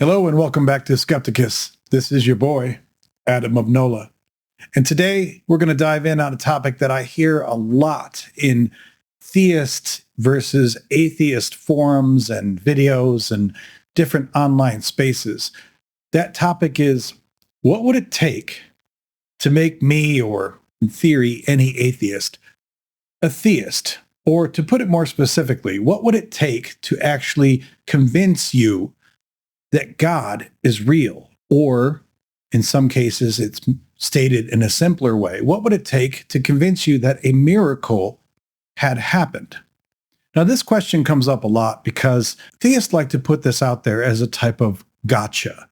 Hello and welcome back to Skepticus. This is your boy, Adam of NOLA. And today we're going to dive in on a topic that I hear a lot in theist versus atheist forums and videos and different online spaces. That topic is, what would it take to make me, or in theory, any atheist, a theist? Or to put it more specifically, what would it take to actually convince you that God is real? Or in some cases, it's stated in a simpler way. What would it take to convince you that a miracle had happened? Now, this question comes up a lot because theists like to put this out there as a type of gotcha,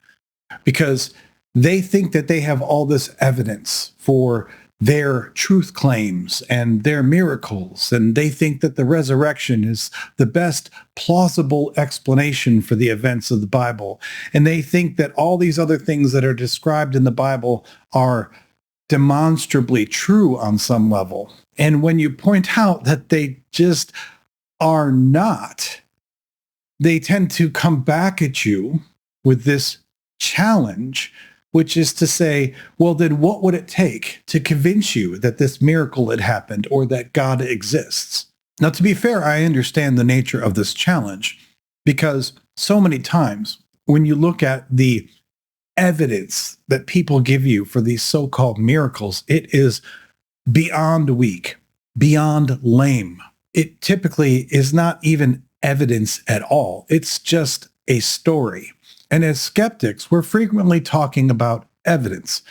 because they think that they have all this evidence for their truth claims and their miracles, and they think that the resurrection is the best plausible explanation for the events of the Bible. And they think that all these other things that are described in the Bible are demonstrably true on some level. And when you point out that they just are not, they tend to come back at you with this challenge, which is to say, well, then what would it take to convince you that this miracle had happened or that God exists? Now, to be fair, I understand the nature of this challenge, because so many times when you look at the evidence that people give you for these so-called miracles, it is beyond weak, beyond lame. It typically is not even evidence at all. It's just a story. And as skeptics, we're frequently talking about evidence.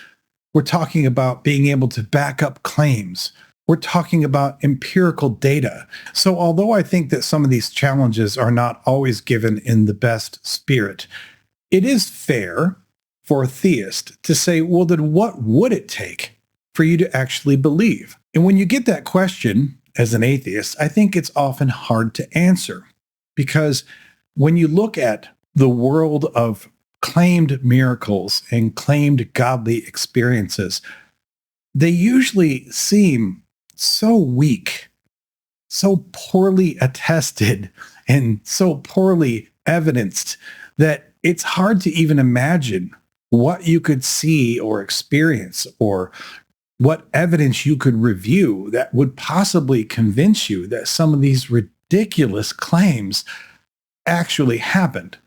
We're talking about being able to back up claims. We're talking about empirical data. So although I think that some of these challenges are not always given in the best spirit, it is fair for a theist to say, well, then what would it take for you to actually believe? And when you get that question as an atheist, I think it's often hard to answer, because when you look at the world of claimed miracles and claimed godly experiences, they usually seem so weak, so poorly attested, and so poorly evidenced that it's hard to even imagine what you could see or experience, or what evidence you could review that would possibly convince you that some of these ridiculous claims actually happened.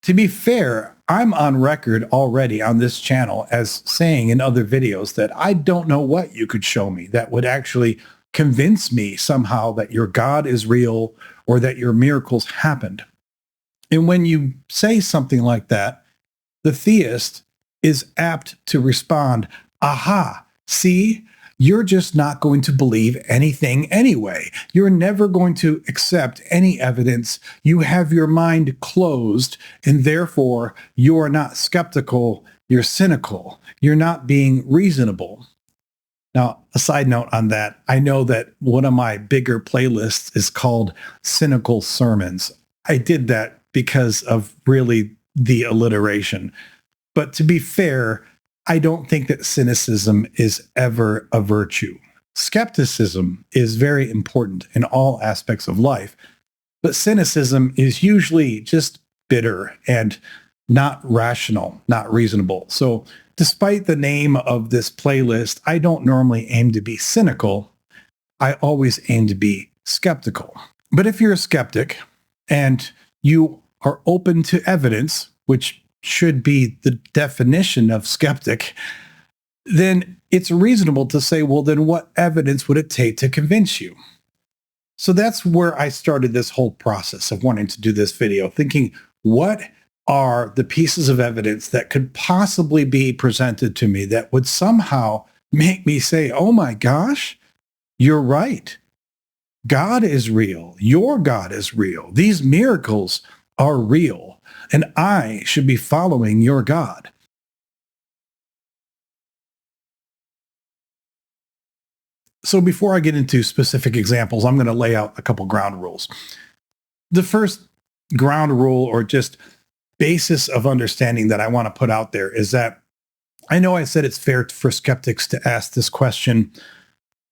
To be fair, I'm on record already on this channel as saying in other videos that I don't know what you could show me that would actually convince me somehow that your God is real or that your miracles happened. And when you say something like that, the theist is apt to respond, aha, see, you're just not going to believe anything anyway. You're never going to accept any evidence. You have your mind closed, and therefore you're not skeptical, you're cynical. You're not being reasonable. Now, a side note on that, I know that one of my bigger playlists is called Cynical Sermons. I did that because of really the alliteration. But to be fair, I don't think that cynicism is ever a virtue. Skepticism is very important in all aspects of life, but cynicism is usually just bitter and not rational, not reasonable. So despite the name of this playlist, I don't normally aim to be cynical. I always aim to be skeptical. But if you're a skeptic and you are open to evidence, which should be the definition of skeptic, then it's reasonable to say, well, then what evidence would it take to convince you? So that's where I started this whole process of wanting to do this video, thinking, what are the pieces of evidence that could possibly be presented to me that would somehow make me say, oh my gosh, you're right. God is real. Your God is real. These miracles are real, and I should be following your God. So before I get into specific examples, I'm going to lay out a couple ground rules. The first ground rule, or just basis of understanding that I want to put out there, is that I know I said it's fair for skeptics to ask this question,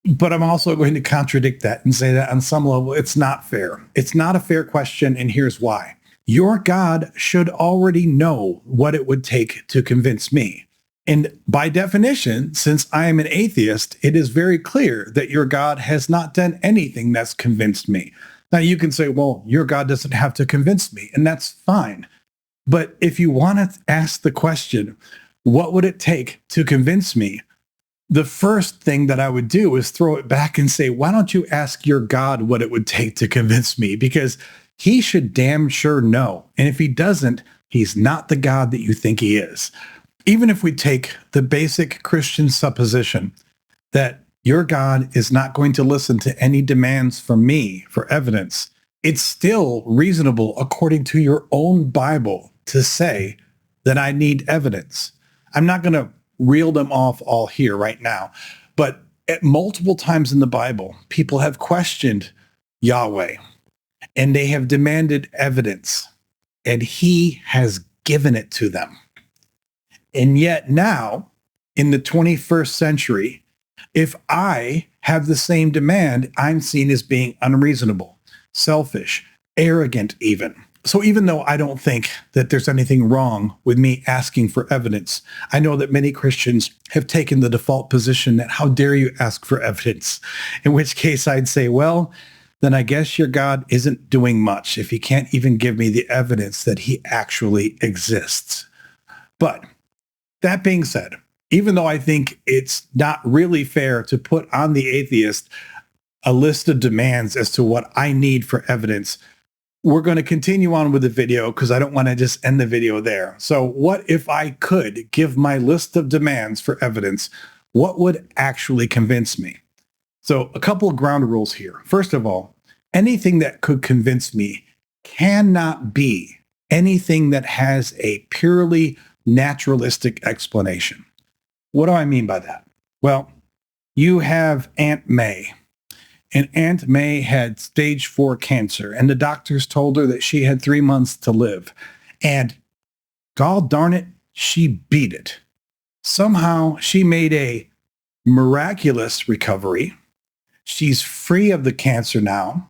but I'm also going to contradict that and say that on some level, it's not fair. It's not a fair question, and here's why. your God should already know what it would take to convince me. And by definition, since I am an atheist, it is very clear that your God has not done anything that's convinced me. Now, you can say, well, your God doesn't have to convince me, and that's fine. But if you want to ask the question, what would it take to convince me? The first thing that I would do is throw it back and say, why don't you ask your God what it would take to convince me? Because he should damn sure know. And if he doesn't, he's not the God that you think he is. Even if we take the basic Christian supposition that your God is not going to listen to any demands from me for evidence, it's still reasonable according to your own Bible to say that I need evidence. I'm not going to reel them off all here right now, but at multiple times in the Bible, people have questioned Yahweh and they have demanded evidence, and he has given it to them. And yet now, in the 21st century, if I have the same demand, I'm seen as being unreasonable, selfish, arrogant even. So even though I don't think that there's anything wrong with me asking for evidence, I know that many Christians have taken the default position that how dare you ask for evidence? In which case I'd say, well, then I guess your God isn't doing much if he can't even give me the evidence that he actually exists. But that being said, even though I think it's not really fair to put on the atheist a list of demands as to what I need for evidence, we're going to continue on with the video because I don't want to just end the video there. So what if I could give my list of demands for evidence? What would actually convince me? So a couple of ground rules here. First of all, anything that could convince me cannot be anything that has a purely naturalistic explanation. What do I mean by that? Well, you have Aunt May. And Aunt May had stage 4 cancer, and the doctors told her that she had 3 months to live. And God darn it, she beat it. Somehow she made a miraculous recovery. She's free of the cancer now.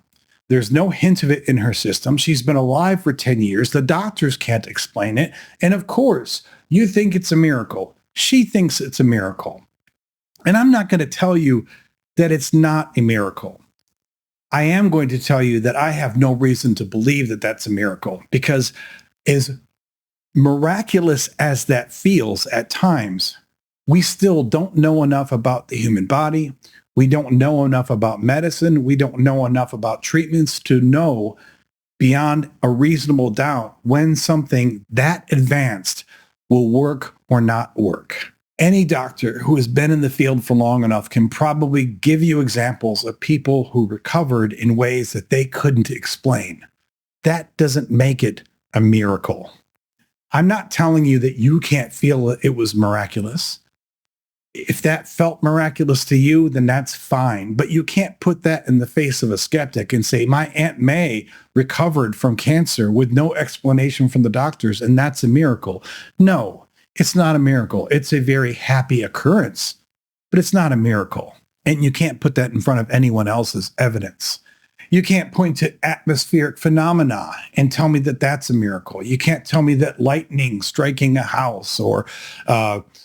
There's no hint of it in her system. She's been alive for 10 years. The doctors can't explain it. And of course, you think it's a miracle. She thinks it's a miracle. And I'm not going to tell you that it's not a miracle. I am going to tell you that I have no reason to believe that that's a miracle, because as miraculous as that feels at times, we still don't know enough about the human body. We don't know enough about medicine. We don't know enough about treatments to know beyond a reasonable doubt when something that advanced will work or not work. Any doctor who has been in the field for long enough can probably give you examples of people who recovered in ways that they couldn't explain. That doesn't make it a miracle. I'm not telling you that you can't feel it was miraculous. If that felt miraculous to you, then that's fine. But you can't put that in the face of a skeptic and say, my Aunt May recovered from cancer with no explanation from the doctors, and that's a miracle. No. It's not a miracle. It's a very happy occurrence, but it's not a miracle. And you can't put that in front of anyone else's evidence. You can't point to atmospheric phenomena and tell me that that's a miracle. You can't tell me that lightning striking a house or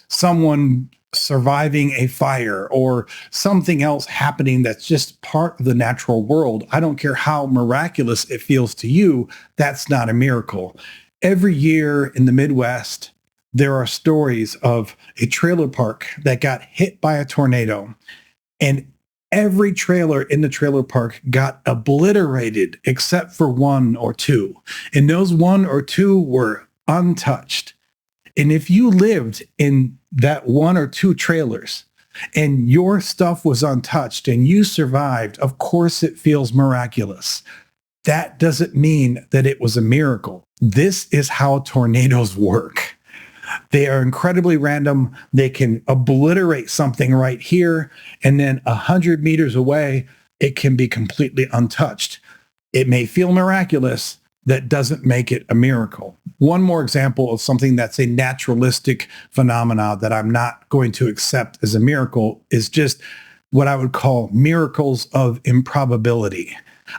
someone surviving a fire or something else happening that's just part of the natural world. I don't care how miraculous it feels to you. That's not a miracle. Every year in the Midwest, there are stories of a trailer park that got hit by a tornado, and every trailer in the trailer park got obliterated except for 1 or 2. And those 1 or 2 were untouched. And if you lived in that 1 or 2 trailers and your stuff was untouched and you survived, of course it feels miraculous. That doesn't mean that it was a miracle. This is how tornadoes work. They are incredibly random. They can obliterate something right here, and then 100 meters away, it can be completely untouched. It may feel miraculous. That doesn't make it a miracle. One more example of something that's a naturalistic phenomena that I'm not going to accept as a miracle is just what I would call miracles of improbability.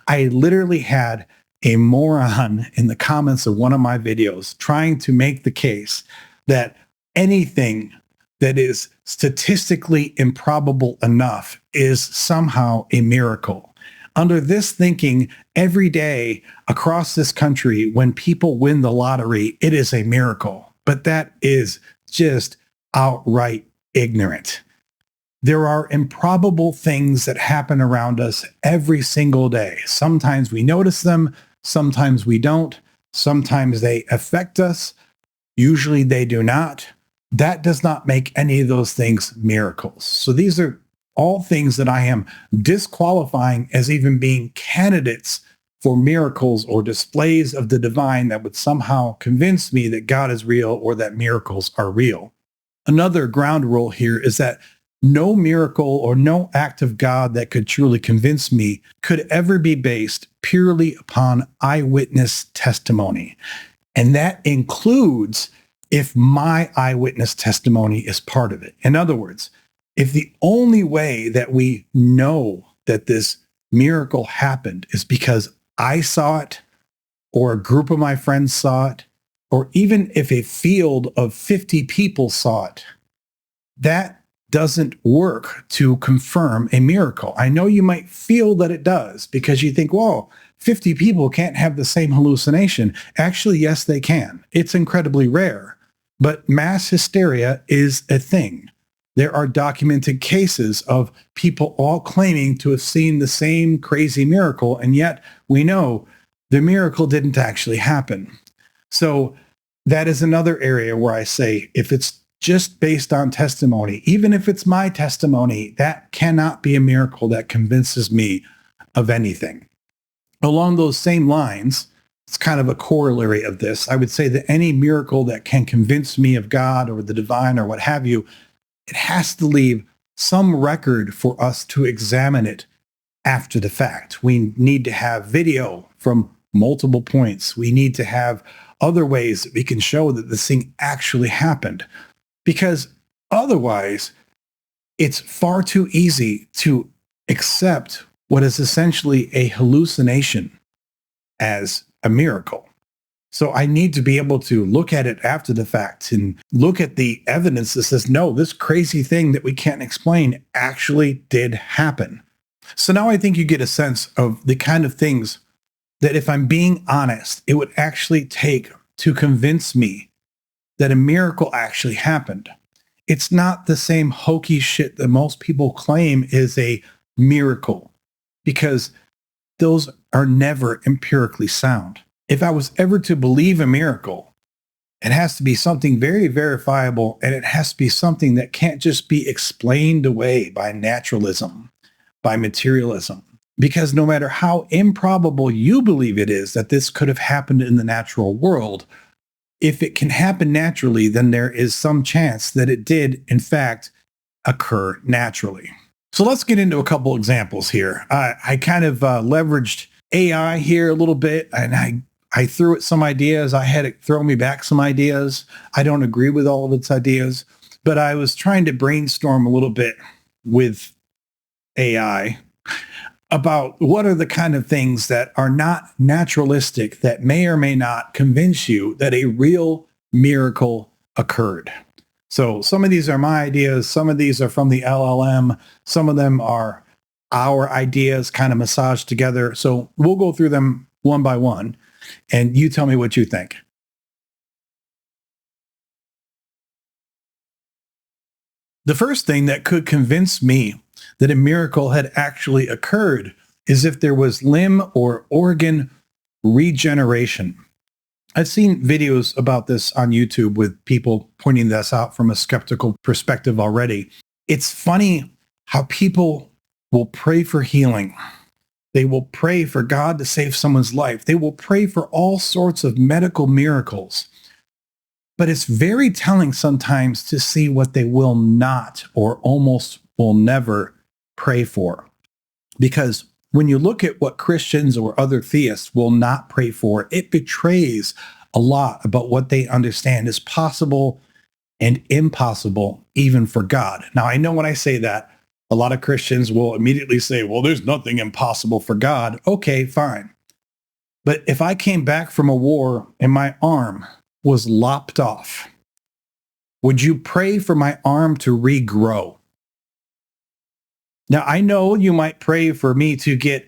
I literally had a moron in the comments of one of my videos trying to make the case that anything that is statistically improbable enough is somehow a miracle. Under this thinking, every day across this country, when people win the lottery, it is a miracle. But that is just outright ignorant. There are improbable things that happen around us every single day. Sometimes we notice them, sometimes we don't. Sometimes they affect us. Usually they do not. That does not make any of those things miracles. So these are all things that I am disqualifying as even being candidates for miracles or displays of the divine that would somehow convince me that God is real or that miracles are real. Another ground rule here is that no miracle or no act of God that could truly convince me could ever be based purely upon eyewitness testimony. And that includes if my eyewitness testimony is part of it. In other words, if the only way that we know that this miracle happened is because I saw it, or a group of my friends saw it, or even if a field of 50 people saw it, that doesn't work to confirm a miracle. I know you might feel that it does because you think, whoa, 50 people can't have the same hallucination. Actually, yes, they can. It's incredibly rare, but mass hysteria is a thing. There are documented cases of people all claiming to have seen the same crazy miracle, and yet we know the miracle didn't actually happen. So that is another area where I say, if it's just based on testimony, even if it's my testimony, that cannot be a miracle that convinces me of anything. Along those same lines, it's kind of a corollary of this. I would say that any miracle that can convince me of God or the divine or what have you, it has to leave some record for us to examine it after the fact. We need to have video from multiple points. We need to have other ways that we can show that this thing actually happened. Because otherwise, it's far too easy to accept what is essentially a hallucination as a miracle. So I need to be able to look at it after the fact and look at the evidence that says, no, this crazy thing that we can't explain actually did happen. So now I think you get a sense of the kind of things that, if I'm being honest, it would actually take to convince me that a miracle actually happened. It's not the same hokey shit that most people claim is a miracle, because those are never empirically sound. If I was ever to believe a miracle, it has to be something very verifiable, and it has to be something that can't just be explained away by naturalism, by materialism. Because no matter how improbable you believe it is that this could have happened in the natural world, if it can happen naturally, then there is some chance that it did, in fact, occur naturally. So let's get into a couple examples here. I kind of leveraged AI here a little bit, and I threw it some ideas. I had it throw me back some ideas. I don't agree with all of its ideas, but I was trying to brainstorm a little bit with AI about what are the kind of things that are not naturalistic that may or may not convince you that a real miracle occurred. So some of these are my ideas. Some of these are from the LLM. Some of them are our ideas kind of massaged together. So we'll go through them one by one, and you tell me what you think. The first thing that could convince me that a miracle had actually occurred is if there was limb or organ regeneration. I've seen videos about this on YouTube with people pointing this out from a skeptical perspective already. It's funny how people will pray for healing. They will pray for God to save someone's life. They will pray for all sorts of medical miracles. But it's very telling sometimes to see what they will not, or almost will never, pray for. Because when you look at what Christians or other theists will not pray for, it betrays a lot about what they understand is possible and impossible even for God. Now, I know when I say that, a lot of Christians will immediately say, well, there's nothing impossible for God. Okay, fine. But if I came back from a war and my arm was lopped off, would you pray for my arm to regrow? Now, I know you might pray for me to get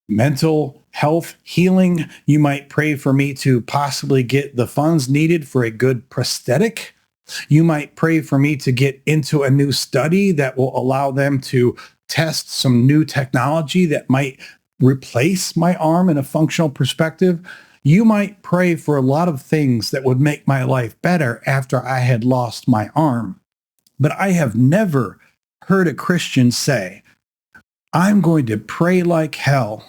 mental health healing. You might pray for me to possibly get the funds needed for a good prosthetic. You might pray for me to get into a new study that will allow them to test some new technology that might replace my arm in a functional perspective. You might pray for a lot of things that would make my life better after I had lost my arm. But I have never heard a Christian say, I'm going to pray like hell,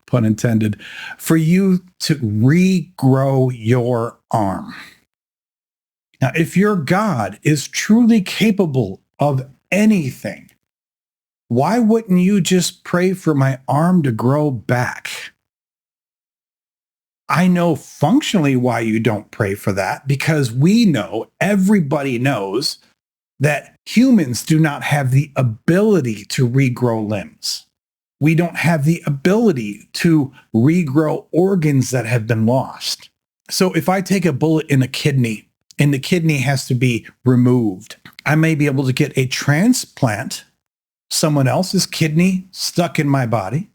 pun intended, for you to regrow your arm. Now, if your God is truly capable of anything, why wouldn't you just pray for my arm to grow back? I know functionally why you don't pray for that, because we know, everybody knows, that humans do not have the ability to regrow limbs. We don't have the ability to regrow organs that have been lost. So if I take a bullet in a kidney and the kidney has to be removed, I may be able to get a transplant, someone else's kidney stuck in my body,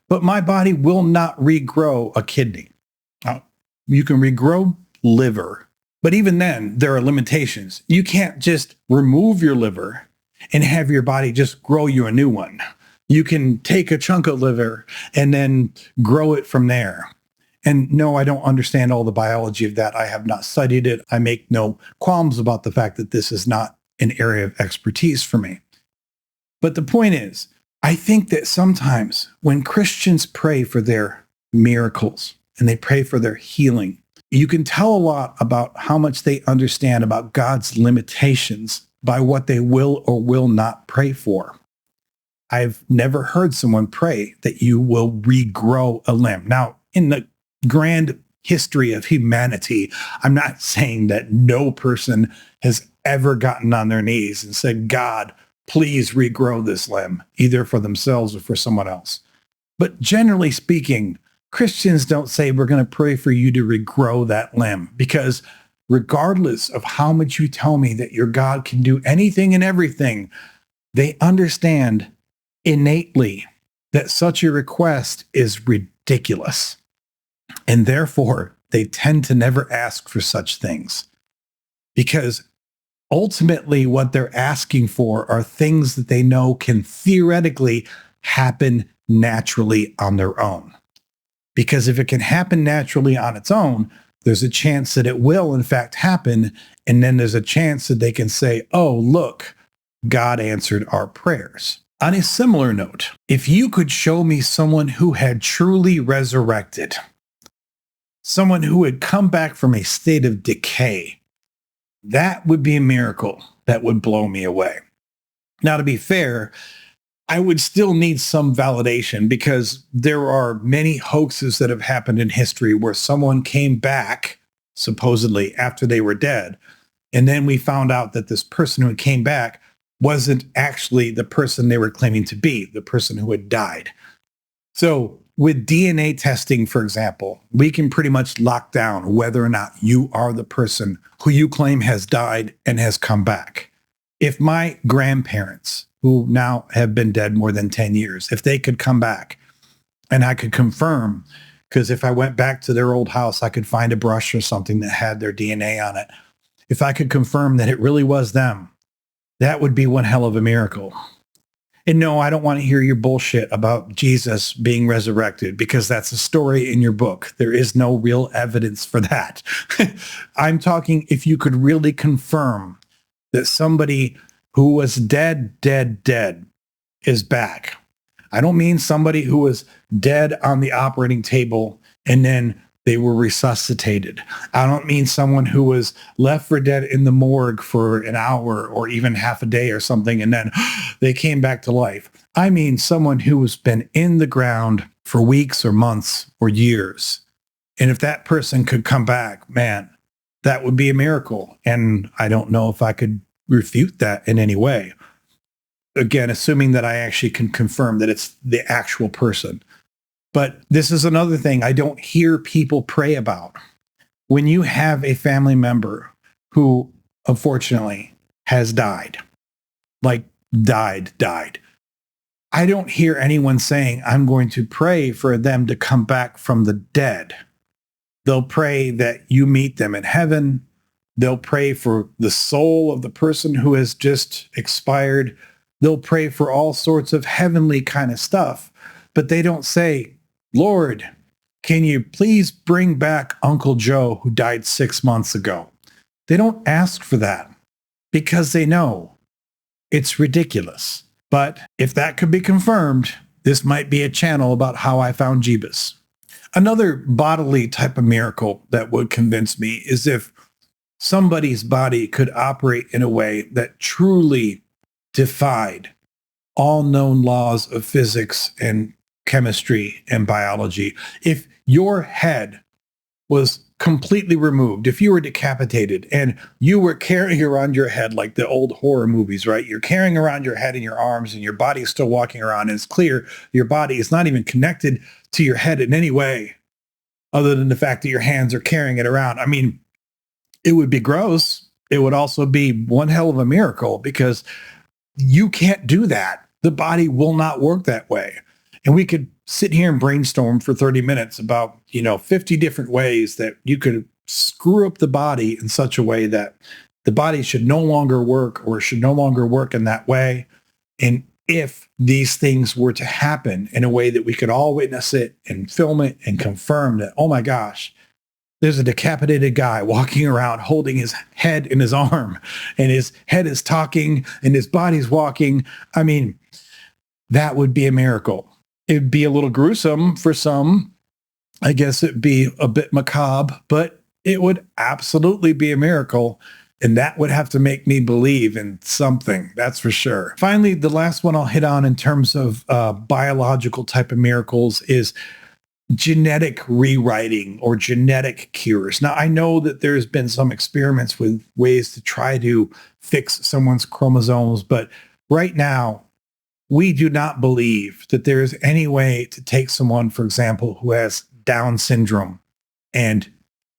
but my body will not regrow a kidney. Now, you can regrow liver, but even then, there are limitations. You can't just remove your liver and have your body just grow you a new one. You can take a chunk of liver and then grow it from there. And no, I don't understand all the biology of that. I have not studied it. I make no qualms about the fact that this is not an area of expertise for me. But the point is, I think that sometimes when Christians pray for their miracles and they pray for their healing, you can tell a lot about how much they understand about God's limitations by what they will or will not pray for. I've never heard someone pray that you will regrow a limb. Now, in the grand history of humanity, I'm not saying that no person has ever gotten on their knees and said, God, please regrow this limb, either for themselves or for someone else. But generally speaking, Christians don't say we're going to pray for you to regrow that limb, because regardless of how much you tell me that your God can do anything and everything, they understand innately that such a request is ridiculous. And therefore, they tend to never ask for such things, because ultimately what they're asking for are things that they know can theoretically happen naturally on their own. Because if it can happen naturally on its own, there's a chance that it will, in fact, happen. And then there's a chance that they can say, oh, look, God answered our prayers. On a similar note, if you could show me someone who had truly resurrected, someone who had come back from a state of decay, that would be a miracle that would blow me away. Now, to be fair, I would still need some validation, because there are many hoaxes that have happened in history where someone came back, supposedly after they were dead, and then we found out that this person who came back wasn't actually the person they were claiming to be, the person who had died. So with DNA testing, for example, we can pretty much lock down whether or not you are the person who you claim has died and has come back. If my grandparents, who now have been dead more than 10 years, if they could come back and I could confirm, because if I went back to their old house, I could find a brush or something that had their DNA on it. If I could confirm that it really was them, that would be one hell of a miracle. And no, I don't want to hear your bullshit about Jesus being resurrected, because that's a story in your book. There is no real evidence for that. I'm talking if you could really confirm that somebody who was dead is back. I don't mean somebody who was dead on the operating table and then they were resuscitated. I don't mean someone who was left for dead in the morgue for an hour or even half a day or something, and then they came back to life. I mean someone who has been in the ground for weeks or months or years. And if that person could come back, man, that would be a miracle. And I don't know if I could refute that in any way. Again, assuming that I actually can confirm that it's the actual person. But this is another thing I don't hear people pray about. When you have a family member who unfortunately has died, like died, I don't hear anyone saying, I'm going to pray for them to come back from the dead. They'll pray that you meet them in heaven. They'll pray for the soul of the person who has just expired. They'll pray for all sorts of heavenly kind of stuff. But they don't say, Lord, can you please bring back Uncle Joe who died 6 months ago? They don't ask for that because they know it's ridiculous. But if that could be confirmed, this might be a channel about how I found Jeebus. Another bodily type of miracle that would convince me is if somebody's body could operate in a way that truly defied all known laws of physics and chemistry and biology. If your head was completely removed, if you were decapitated and you were carrying around your head like the old horror movies, right? You're carrying around your head in your arms and your body is still walking around, and it's clear your body is not even connected to your head in any way other than the fact that your hands are carrying it around. I mean, it would be gross. It would also be one hell of a miracle because you can't do that. The body will not work that way. And we could sit here and brainstorm for 30 minutes about, 50 different ways that you could screw up the body in such a way that the body should no longer work or should no longer work in that way. And if these things were to happen in a way that we could all witness it and film it and confirm that, oh my gosh, there's a decapitated guy walking around holding his head in his arm and his head is talking and his body's walking. I mean, that would be a miracle. It'd be a little gruesome for some. I guess it'd be a bit macabre, but it would absolutely be a miracle. And that would have to make me believe in something, that's for sure. Finally, the last one I'll hit on in terms of biological type of miracles is genetic rewriting or genetic cures. Now, I know that there's been some experiments with ways to try to fix someone's chromosomes, but right now, we do not believe that there is any way to take someone, for example, who has Down syndrome and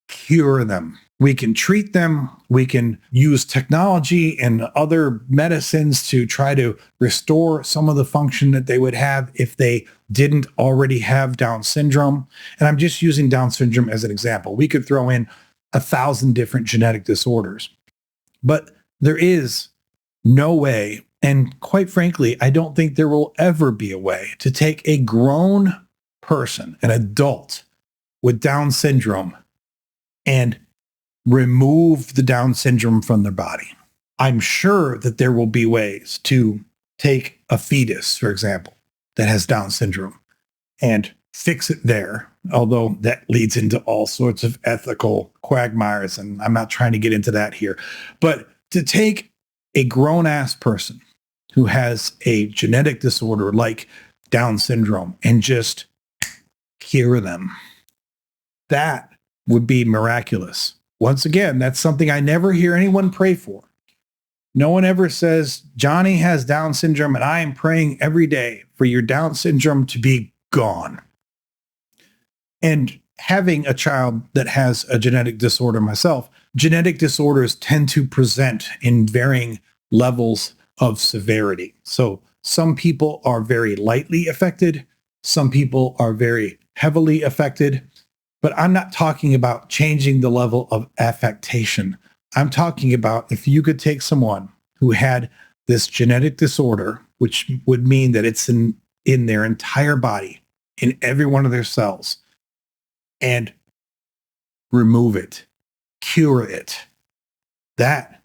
cure them. We can treat them. We can use technology and other medicines to try to restore some of the function that they would have if they didn't already have Down syndrome. And I'm just using Down syndrome as an example. We could throw in 1,000 different genetic disorders, but there is no way, and quite frankly, I don't think there will ever be a way to take a grown person, an adult with Down syndrome, and remove the Down syndrome from their body. I'm sure that there will be ways to take a fetus, for example, that has Down syndrome and fix it there, although that leads into all sorts of ethical quagmires, and I'm not trying to get into that here. But to take a grown-ass person who has a genetic disorder like Down syndrome and just cure them, that would be miraculous. Once again, that's something I never hear anyone pray for. No one ever says, Johnny has Down syndrome and I am praying every day for your Down syndrome to be gone. And having a child that has a genetic disorder myself, genetic disorders tend to present in varying levels of severity. So some people are very lightly affected. Some people are very heavily affected. But I'm not talking about changing the level of affectation. I'm talking about if you could take someone who had this genetic disorder, which would mean that it's in their entire body, in every one of their cells, and remove it, cure it, that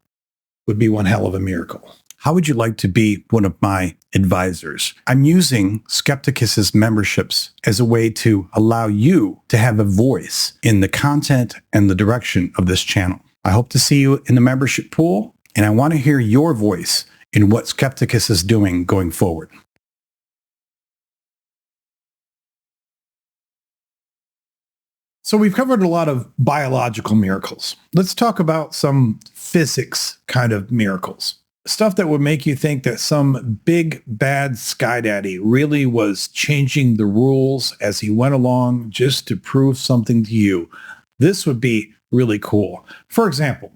would be one hell of a miracle. How would you like to be one of my advisors? I'm using Skepticus's memberships as a way to allow you to have a voice in the content and the direction of this channel. I hope to see you in the membership pool, and I want to hear your voice in what Skepticus is doing going forward. So we've covered a lot of biological miracles. Let's talk about some physics kind of miracles. stuff that would make you think that some big bad sky daddy really was changing the rules as he went along just to prove something to you. This would be really cool. For example,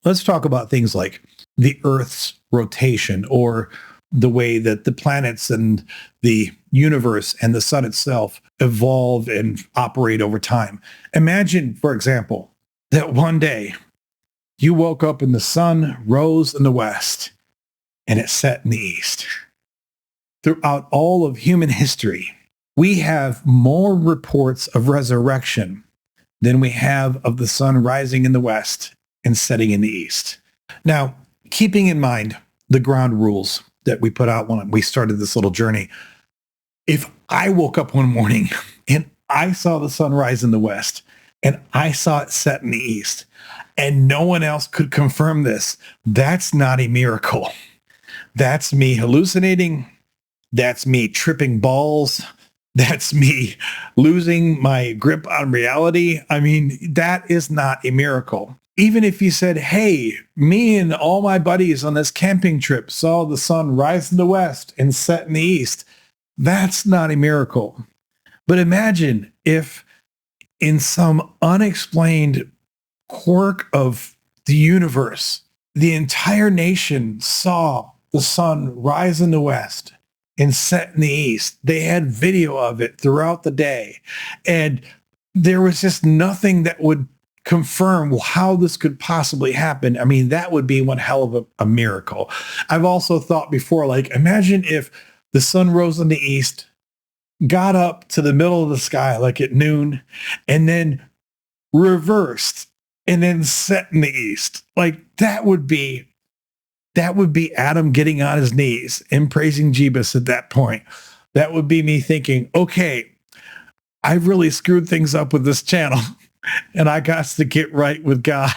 let's talk about things like the Earth's rotation, or the way that the planets and the universe and the sun itself evolve and operate over time. Imagine, for example, that one day you woke up and the sun rose in the west and it set in the east. Throughout all of human history, we have more reports of resurrection than we have of the sun rising in the west and setting in the east. Now, keeping in mind the ground rules that we put out when we started this little journey, if I woke up one morning and I saw the sun rise in the west and I saw it set in the east, and no one else could confirm this, that's not a miracle. That's me hallucinating. That's me tripping balls. That's me losing my grip on reality. I mean, that is not a miracle. Even if you said, hey, me and all my buddies on this camping trip saw the sun rise in the west and set in the east, that's not a miracle. But imagine if in some unexplained quirk of the universe, the entire nation saw the sun rise in the west and set in the east. They had video of it throughout the day. And there was just nothing that would confirm how this could possibly happen. I mean, that would be one hell of a miracle. I've also thought before, like, imagine if the sun rose in the east, got up to the middle of the sky, like at noon, and then reversed and then set in the east. Like, that would be Adam getting on his knees and praising Jeebus at that point. That would be me thinking, okay, I've really screwed things up with this channel and I got to get right with God.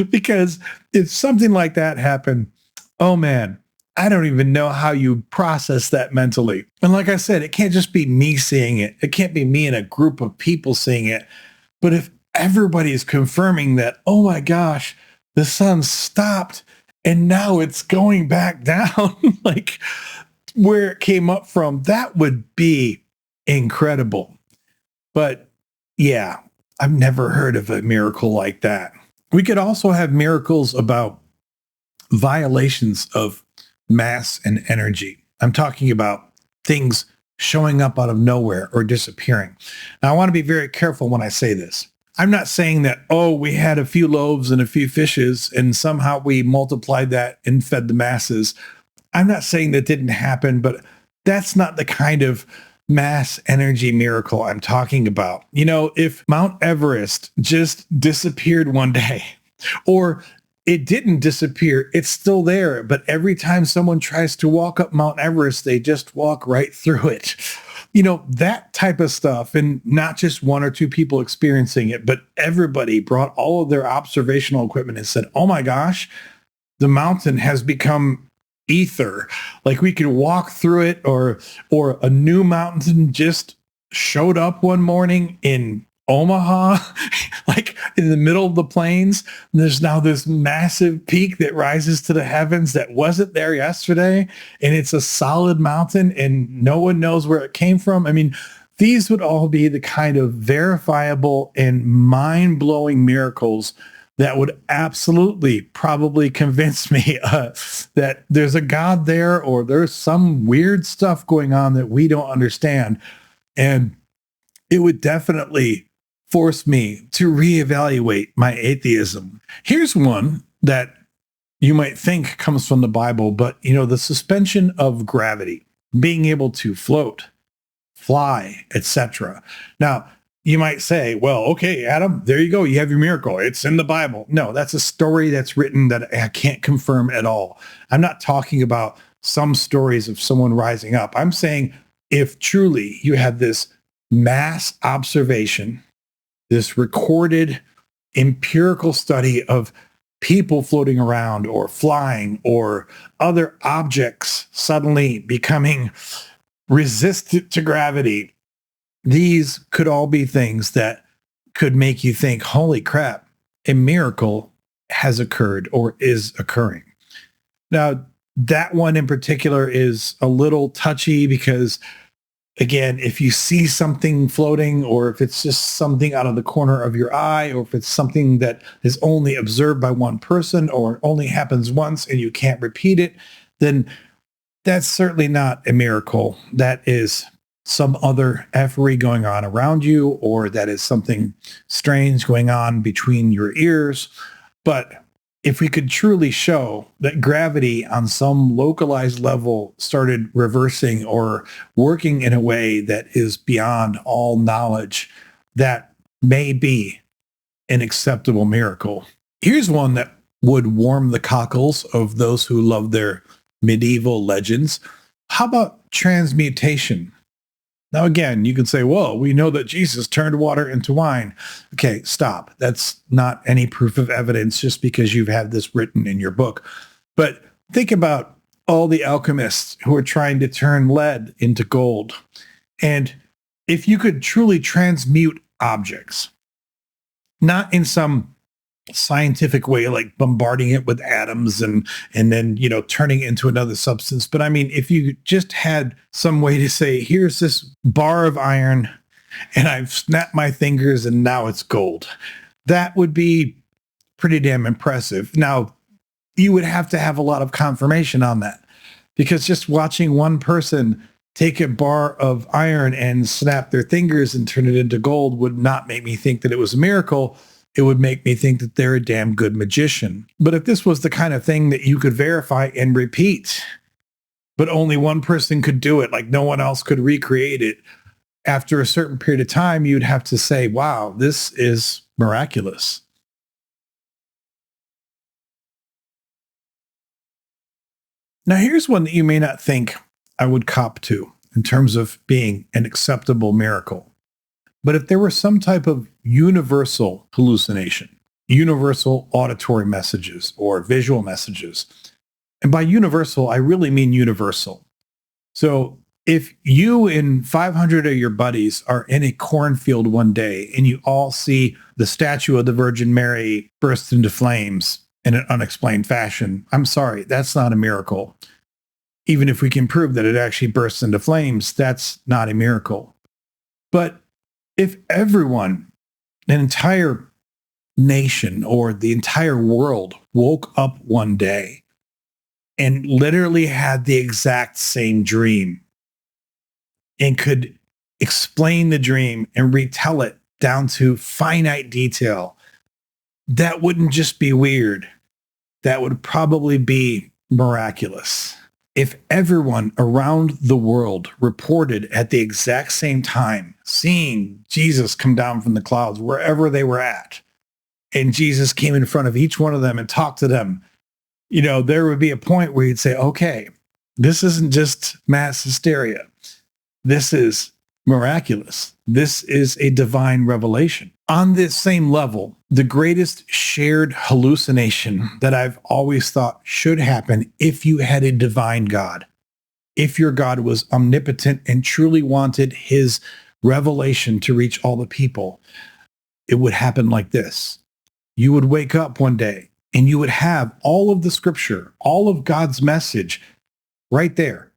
Because if something like that happened, oh man, I don't even know how you process that mentally. And like I said, it can't just be me seeing it. It can't be me and a group of people seeing it. But if everybody is confirming that, oh my gosh, the sun stopped and now it's going back down, like where it came up from, that would be incredible. But yeah, I've never heard of a miracle like that. We could also have miracles about violations of mass and energy. I'm talking about things showing up out of nowhere or disappearing. Now, I want to be very careful when I say this. I'm not saying that, oh, we had a few loaves and a few fishes and somehow we multiplied that and fed the masses. I'm not saying that didn't happen, but that's not the kind of mass energy miracle I'm talking about. You know, if Mount Everest just disappeared one day, or it didn't disappear, it's still there, but every time someone tries to walk up Mount Everest, they just walk right through it. You know, that type of stuff, and not just one or two people experiencing it, but everybody brought all of their observational equipment and said, oh my gosh, the mountain has become ether. Like we could walk through it, or a new mountain just showed up one morning in Omaha, like in the middle of the plains. And there's now this massive peak that rises to the heavens that wasn't there yesterday. And it's a solid mountain and no one knows where it came from. I mean, these would all be the kind of verifiable and mind-blowing miracles that would absolutely probably convince me that there's a God there, or there's some weird stuff going on that we don't understand. And it would definitely force me to reevaluate my atheism. Here's one that you might think comes from the Bible, but you know, the suspension of gravity, being able to float, fly, etc. Now, you might say, well, okay, Adam, there you go. You have your miracle. It's in the Bible. No, that's a story that's written that I can't confirm at all. I'm not talking about some stories of someone rising up. I'm saying if truly you had this mass observation, this recorded empirical study of people floating around or flying or other objects suddenly becoming resistant to gravity, these could all be things that could make you think, holy crap, a miracle has occurred or is occurring. Now, that one in particular is a little touchy because, again, if you see something floating, or if it's just something out of the corner of your eye, or if it's something that is only observed by one person or only happens once and you can't repeat it, then that's certainly not a miracle. That is some other effery going on around you, or that is something strange going on between your ears. But if we could truly show that gravity on some localized level started reversing or working in a way that is beyond all knowledge, that may be an acceptable miracle. Here's one that would warm the cockles of those who love their medieval legends. How about transmutation? Now, again, you could say, well, we know that Jesus turned water into wine. Okay, stop. That's not any proof of evidence just because you've had this written in your book. But think about all the alchemists who are trying to turn lead into gold. And if you could truly transmute objects, not in some scientific way, like bombarding it with atoms and then, turning it into another substance. But I mean, if you just had some way to say, here's this bar of iron and I've snapped my fingers and now it's gold, that would be pretty damn impressive. Now, you would have to have a lot of confirmation on that, because just watching one person take a bar of iron and snap their fingers and turn it into gold would not make me think that it was a miracle. It would make me think that they're a damn good magician. But if this was the kind of thing that you could verify and repeat, but only one person could do it, like no one else could recreate it, after a certain period of time, you'd have to say, wow, this is miraculous. Now, here's one that you may not think I would cop to in terms of being an acceptable miracle. But if there were some type of universal hallucination, universal auditory messages or visual messages, and by universal, I really mean universal. So if you and 500 of your buddies are in a cornfield one day and you all see the statue of the Virgin Mary burst into flames in an unexplained fashion, I'm sorry, that's not a miracle. Even if we can prove that it actually bursts into flames, that's not a miracle. But if everyone, an entire nation or the entire world woke up one day and literally had the exact same dream and could explain the dream and retell it down to finite detail, that wouldn't just be weird. That would probably be miraculous. If everyone around the world reported at the exact same time seeing Jesus come down from the clouds wherever they were at, and Jesus came in front of each one of them and talked to them, there would be a point where you'd say, okay, this isn't just mass hysteria. This is miraculous. This is a divine revelation. On this same level, the greatest shared hallucination that I've always thought should happen if you had a divine God, if your God was omnipotent and truly wanted his revelation to reach all the people, it would happen like this. You would wake up one day and you would have all of the scripture, all of God's message right there.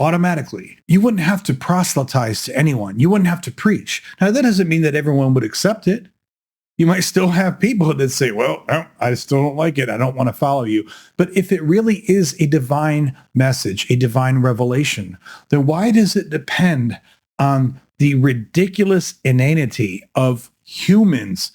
Automatically. You wouldn't have to proselytize to anyone. You wouldn't have to preach. Now, that doesn't mean that everyone would accept it. You might still have people that say, well, I still don't like it. I don't want to follow you. But if it really is a divine message, a divine revelation, then why does it depend on the ridiculous inanity of humans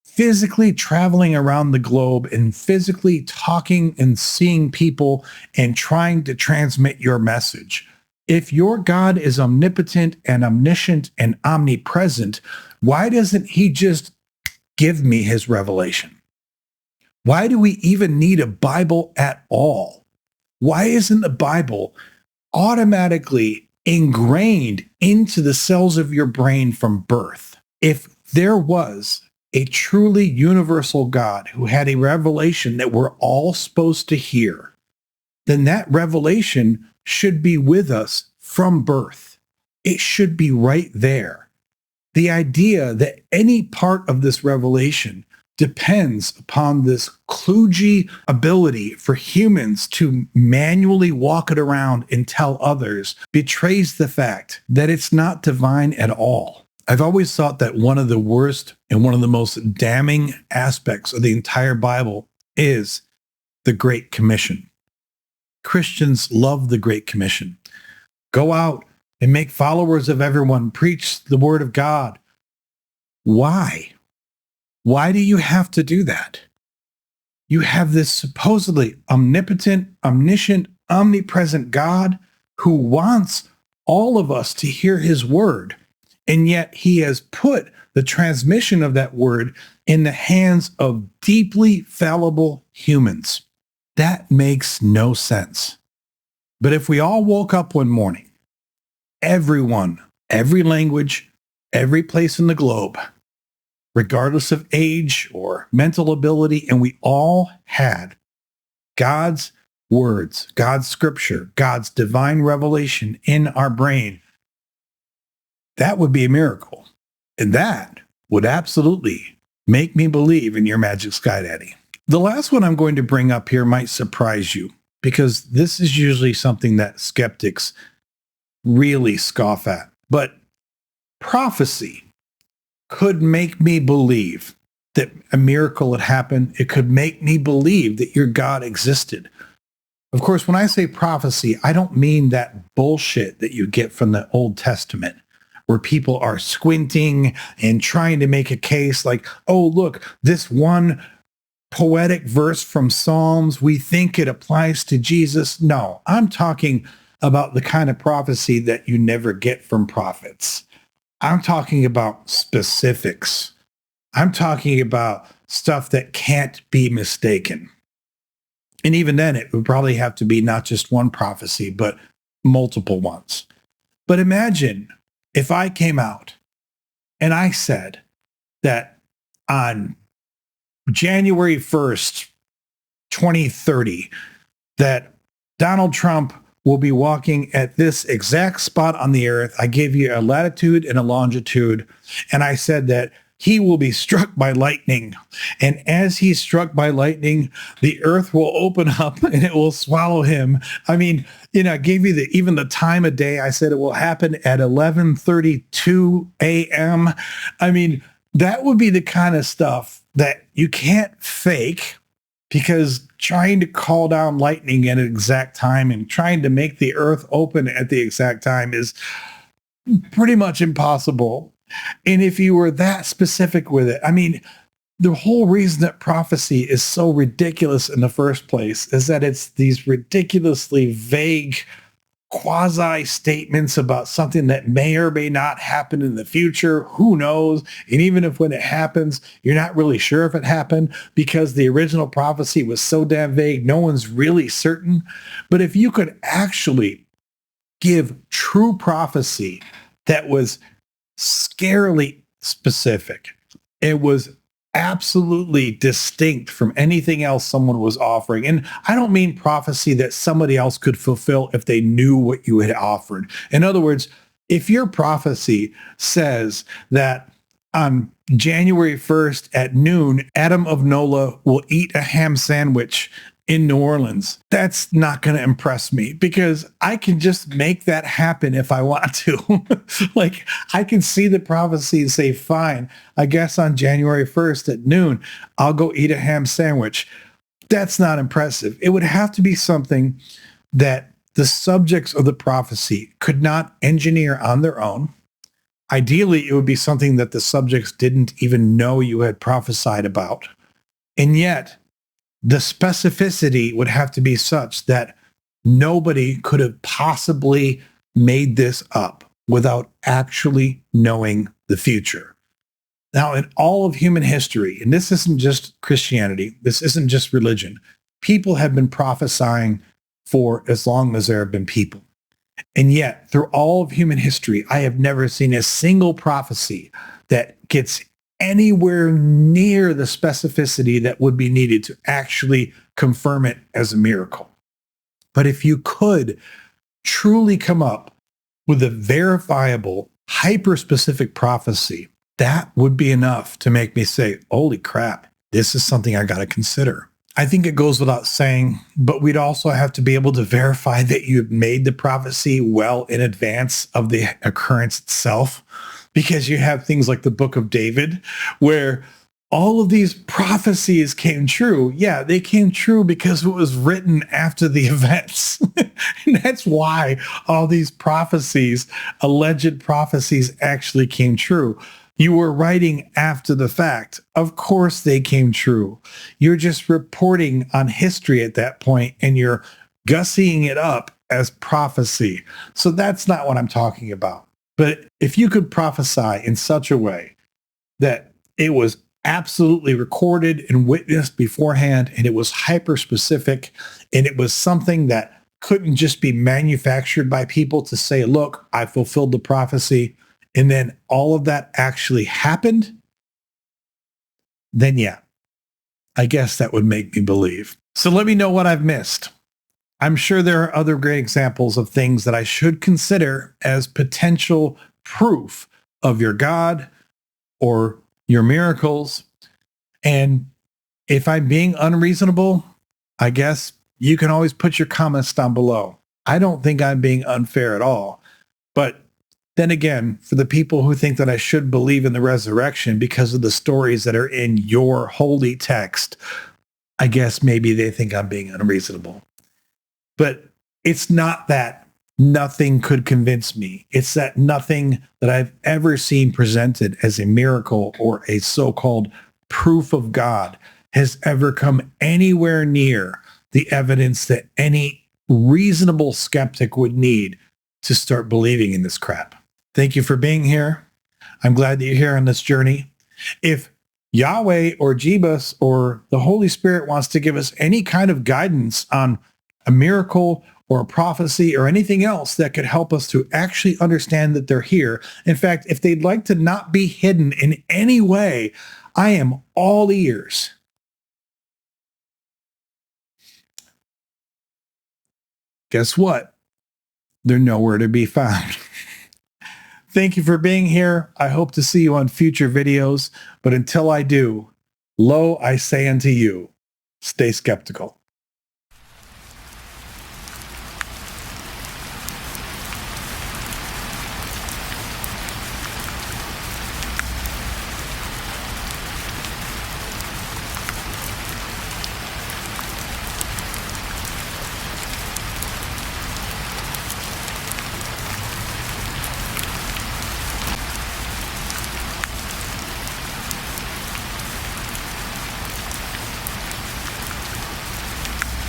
physically traveling around the globe and physically talking and seeing people and trying to transmit your message? If your God is omnipotent and omniscient and omnipresent, why doesn't he just give me his revelation? Why do we even need a Bible at all? Why isn't the Bible automatically ingrained into the cells of your brain from birth? If there was a truly universal God who had a revelation that we're all supposed to hear, then that revelation should be with us from birth. It should be right there. The idea that any part of this revelation depends upon this kludgy ability for humans to manually walk it around and tell others betrays the fact that it's not divine at all. I've always thought that one of the worst and one of the most damning aspects of the entire Bible is the Great Commission. Christians love the Great Commission. Go out and make followers of everyone. Preach the word of God. Why? Why do you have to do that? You have this supposedly omnipotent, omniscient, omnipresent God who wants all of us to hear his word. And yet he has put the transmission of that word in the hands of deeply fallible humans. That makes no sense. But if we all woke up one morning, everyone, every language, every place in the globe, regardless of age or mental ability, and we all had God's words, God's scripture, God's divine revelation in our brain, that would be a miracle. And that would absolutely make me believe in your magic sky daddy. The last one I'm going to bring up here might surprise you, because this is usually something that skeptics really scoff at. But prophecy could make me believe that a miracle had happened. It could make me believe that your God existed. Of course, when I say prophecy, I don't mean that bullshit that you get from the Old Testament, where people are squinting and trying to make a case like, oh, look, this one poetic verse from Psalms, we think it applies to Jesus. No, I'm talking about the kind of prophecy that you never get from prophets. I'm talking about specifics. I'm talking about stuff that can't be mistaken. And even then, it would probably have to be not just one prophecy, but multiple ones. But imagine if I came out and I said that on January 1st, 2030, that Donald Trump will be walking at this exact spot on the earth. I gave you a latitude and a longitude, and I said that he will be struck by lightning. And as he's struck by lightning, the earth will open up and it will swallow him. I mean, I gave you even the time of day. I said it will happen at 11:32 a.m. I mean, that would be the kind of stuff that you can't fake, because trying to call down lightning at an exact time and trying to make the earth open at the exact time is pretty much impossible. And if you were that specific with it, I mean, the whole reason that prophecy is so ridiculous in the first place is that it's these ridiculously vague quasi statements about something that may or may not happen in the future. Who knows? And even if when it happens, you're not really sure if it happened because the original prophecy was so damn vague, no one's really certain. But if you could actually give true prophecy that was scarily specific, it was absolutely distinct from anything else someone was offering. And I don't mean prophecy that somebody else could fulfill if they knew what you had offered. In other words, if your prophecy says that on January 1st at noon, Adam of Nola will eat a ham sandwich in New Orleans, that's not going to impress me, because I can just make that happen if I want to. Like, I can see the prophecy and say, fine, I guess on January 1st at noon, I'll go eat a ham sandwich. That's not impressive. It would have to be something that the subjects of the prophecy could not engineer on their own. Ideally, it would be something that the subjects didn't even know you had prophesied about. And yet, the specificity would have to be such that nobody could have possibly made this up without actually knowing the future. Now, in all of human history, and this isn't just Christianity, this isn't just religion, people have been prophesying for as long as there have been people. And yet, through all of human history, I have never seen a single prophecy that gets anywhere near the specificity that would be needed to actually confirm it as a miracle. But if you could truly come up with a verifiable, hyper-specific prophecy, that would be enough to make me say, holy crap, this is something I got to consider. I think it goes without saying, but we'd also have to be able to verify that you've made the prophecy well in advance of the occurrence itself, because you have things like the Book of David, where all of these prophecies came true. Yeah, they came true because it was written after the events. And that's why all these prophecies, alleged prophecies, actually came true. You were writing after the fact. Of course they came true. You're just reporting on history at that point, and you're gussying it up as prophecy. So that's not what I'm talking about. But if you could prophesy in such a way that it was absolutely recorded and witnessed beforehand, and it was hyper specific, and it was something that couldn't just be manufactured by people to say, look, I fulfilled the prophecy, and then all of that actually happened, then yeah, I guess that would make me believe. So let me know what I've missed. I'm sure there are other great examples of things that I should consider as potential proof of your God or your miracles. And if I'm being unreasonable, I guess you can always put your comments down below. I don't think I'm being unfair at all. But then again, for the people who think that I should believe in the resurrection because of the stories that are in your holy text, I guess maybe they think I'm being unreasonable. But it's not that nothing could convince me. It's that nothing that I've ever seen presented as a miracle or a so-called proof of God has ever come anywhere near the evidence that any reasonable skeptic would need to start believing in this crap. Thank you for being here. I'm glad that you're here on this journey. If Yahweh or Jebus or the Holy Spirit wants to give us any kind of guidance on a miracle or a prophecy or anything else that could help us to actually understand that they're here. In fact, if they'd like to not be hidden in any way, I am all ears. Guess what? They're nowhere to be found. Thank you for being here. I hope to see you on future videos. But until I do, lo, I say unto you, stay skeptical.